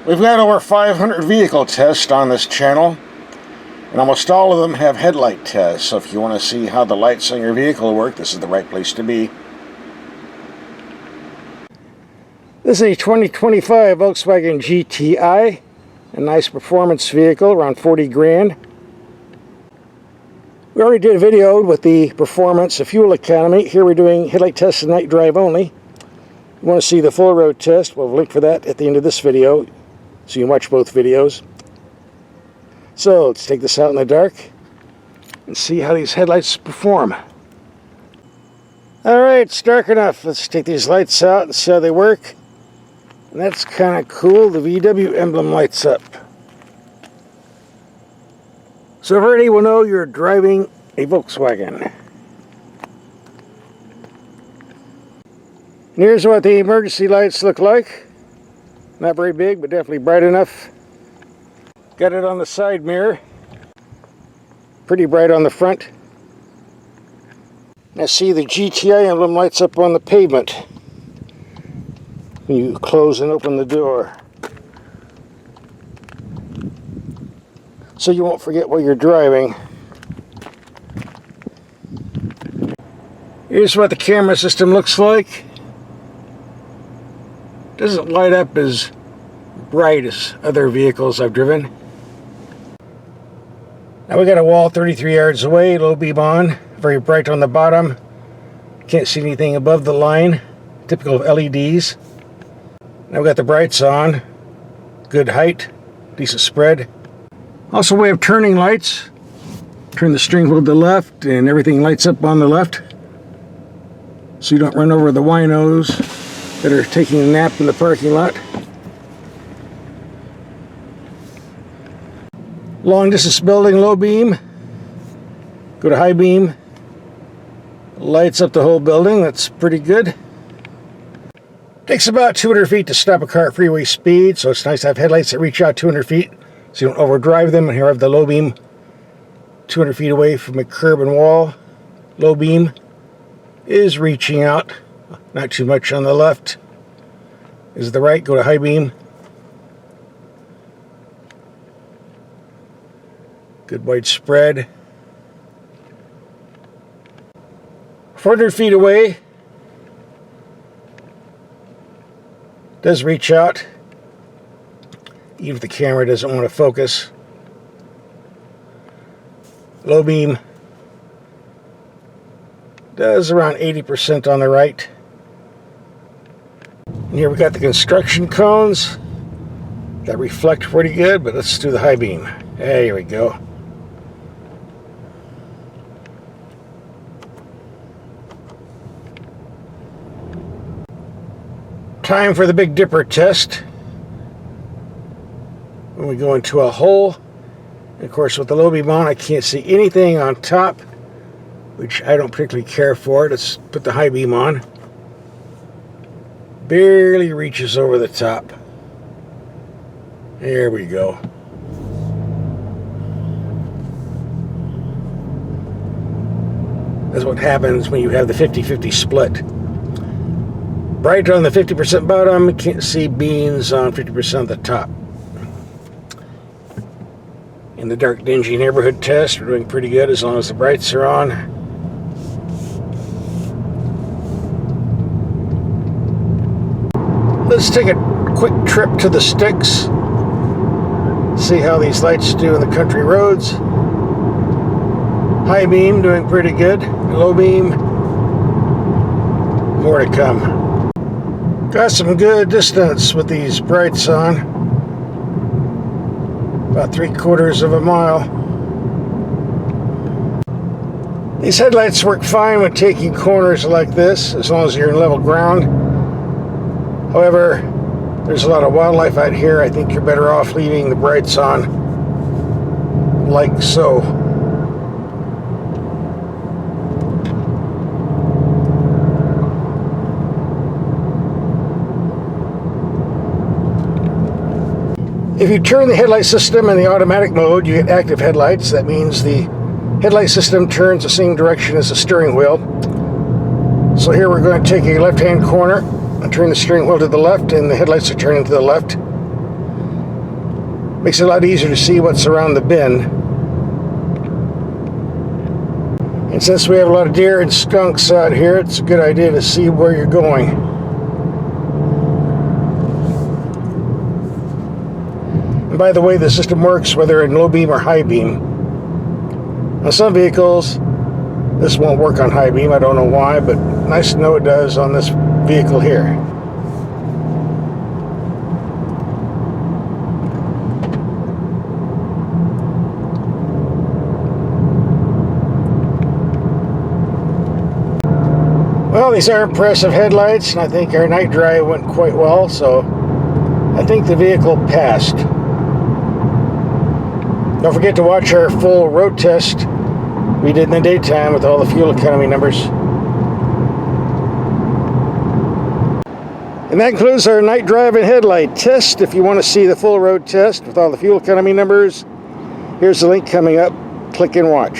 We've got over 500 vehicle tests on this channel, and almost all of them have headlight tests, so if you want to see how the lights on your vehicle work, this is the right place to be. This is a 2025 Volkswagen GTI, a nice performance vehicle, around 40 grand. We already did a video with the performance, the fuel economy. Here we're doing headlight tests and night drive only. You want to see the full road test, we'll have a link for that at the end of this video, so you can watch both videos. So let's take this out in the dark and see how these headlights perform. Alright, it's dark enough. Let's take these lights out and see how they work. And that's kind of cool. The VW emblem lights up. So everybody will know you're driving a Volkswagen. And here's what the emergency lights look like. Not very big, but definitely bright enough. Got it on the side mirror. Pretty bright on the front. Now see, the GTI emblem lights up on the pavement when you close and open the door, so you won't forget while you're driving. Here's what the camera system looks like. Doesn't light up as bright as other vehicles I've driven. Now we got a wall 33 yards away, low beam on, very bright on the bottom. Can't see anything above the line, typical of LEDs. Now we got the brights on, good height, decent spread. Also we have turning lights. Turn the steering wheel to the left and everything lights up on the left, so you don't run over the winos that are taking a nap in the parking lot. Long distance building, low beam. Go to high beam. Lights up the whole building, that's pretty good. Takes about 200 feet to stop a car at freeway speed, so it's nice to have headlights that reach out 200 feet so you don't overdrive them. And here I have the low beam 200 feet away from a curb and wall. Low beam is reaching out, not too much on the left. Is the right, go to high beam. Good wide spread. 400 feet away. Does reach out, even if the camera doesn't want to focus. Low beam does around 80% on the right. And here we got the construction cones that reflect pretty good, but let's do the high beam. There we go. Time for the Big Dipper test. When we go into a hole, and of course with the low beam on I can't see anything on top, which I don't particularly care for. Let's put the high beam on. Barely reaches over the top. There we go. That's what happens when you have the 50-50 split. Bright on the 50% bottom, can't see beans on 50% of the top. In the dark, dingy neighborhood test, we're doing pretty good as long as the brights are on. Let's take a quick trip to the sticks. See how these lights do in the country roads. High beam doing pretty good. Low beam, more to come. Got some good distance with these brights on. About 3/4 of a mile. These headlights work fine when taking corners like this, as long as you're in level ground. However, there's a lot of wildlife out here. I think you're better off leaving the brights on, like so. If you turn the headlight system in the automatic mode, you get active headlights. That means the headlight system turns the same direction as the steering wheel. So here we're going to take a left-hand corner and turn the steering wheel to the left, and the headlights are turning to the left. Makes it a lot easier to see what's around the bend. And since we have a lot of deer and skunks out here, it's a good idea to see where you're going. And by the way, the system works whether in low beam or high beam. On some vehicles, this won't work on high beam. I don't know why, but nice to know it does on this vehicle here. Well, these are impressive headlights, and I think our night drive went quite well, so I think the vehicle passed. Don't forget to watch our full road test we did in the daytime with all the fuel economy numbers. And that concludes our night drive and headlight test. If you want to see the full road test with all the fuel economy numbers, here's the link coming up. Click and watch.